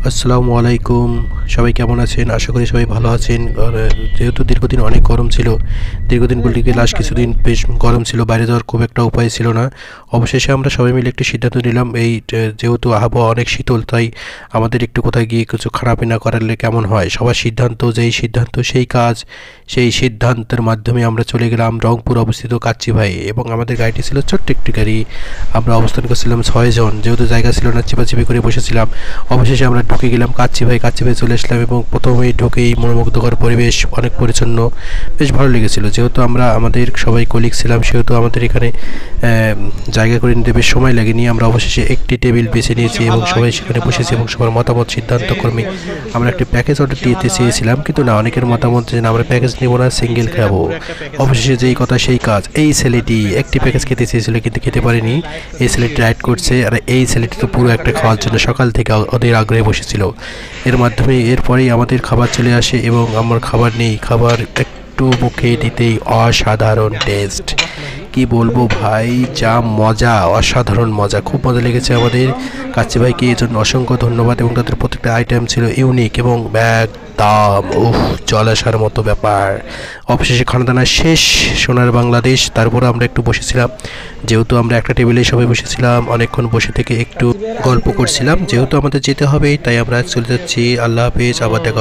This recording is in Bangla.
আসসালামু আলাইকুম। সবাই কেমন আছেন? আশা করি সবাই ভালো আছেন। আর যেহেতু দীর্ঘদিন অনেক গরম ছিল, দীর্ঘদিন বলতে গিয়ে লাস্ট কিছুদিন বেশ গরম ছিল, বাইরে যাওয়ার খুব একটা উপায় ছিল না। অবশেষে আমরা সবাই মিলে একটি সিদ্ধান্ত নিলাম, যেহেতু আবহাওয়া অনেক শীতল, তাই আমাদের একটু কোথায় গিয়ে কিছু খানাপিনা করালে কেমন হয়। সবার সিদ্ধান্ত যেই সিদ্ধান্ত সেই কাজ। সেই সিদ্ধান্তের মাধ্যমে আমরা চলে গেলাম রংপুর অবস্থিত কাচ্চি ভাই, এবং আমাদের গাড়িটি ছিল ছোট্ট একটি গাড়ি। আমরা অবস্থান করছিলাম 6 জন, যেহেতু জায়গা ছিল না, চিপাচিপি করে বসেছিলাম। অবশেষে আমরা ঢুকে গেলাম কাচ্চি ভাই চলে আসলাম, এবং প্রথমেই ঢুকেই মনোমুগ্ধকর পরিবেশ, অনেক পরিচ্ছন্ন, বেশ ভালো লেগেছিল। যেহেতু আমরা আমাদের সবাই কলিগ ছিলাম, সেহেতু আমাদের এখানে জায়গা করে নিতে বেশ সময় লাগেনি। আমরা অবশেষে একটি টেবিল বেছে নিয়েছি এবং সবাই সেখানে বসেছি, এবং সবার মতামত সিদ্ধান্তক্রমে আমরা একটি প্যাকেজ অর্ডার দিতে চেয়েছিলাম, কিন্তু না, অনেকের মতামত যে আমরা প্যাকেজ নেব না, সিঙ্গেল খাবো। অবশেষে যেই কথা সেই কাজ, এই ছেলেটি একটি প্যাকেজ খেতে চেয়েছিল কিন্তু খেতে পারেনি। এই ছেলেটি রাইড করছে, আর এই ছেলেটি তো পুরো একটা খাওয়ার জন্য সকাল থেকে ওদের আগ্রহে বসেছিল। এর মাধ্যমে এরপরেই আমাদের খাবার চলে আসে, এবং আমার খাবার নেই, খাবার একটু মুখে দিতেই অসাধারণ টেস্ট। কি বলবো ভাই, যা মজা, অসাধারণ মজা, খুব মজা লেগেছে আমাদের। কাচ্চি ভাইকে এই জন্য অসংখ্য ধন্যবাদ, এবং তাদের প্রত্যেকটা আইটেম ছিল ইউনিক এবং একদম জল আসার মতো ব্যাপার। অবশেষে খানাদানা শেষ, সোনার বাংলাদেশ। তারপরে আমরা একটু বসেছিলাম, যেহেতু আমরা একটা টেবিলে সবাই বসেছিলাম, অনেকক্ষণ বসে থেকে একটু গল্প করছিলাম। যেহেতু আমাদের যেতে হবে, তাই আমরা চলে যাচ্ছি। আল্লাহ হাফেজ, আবার দেখা।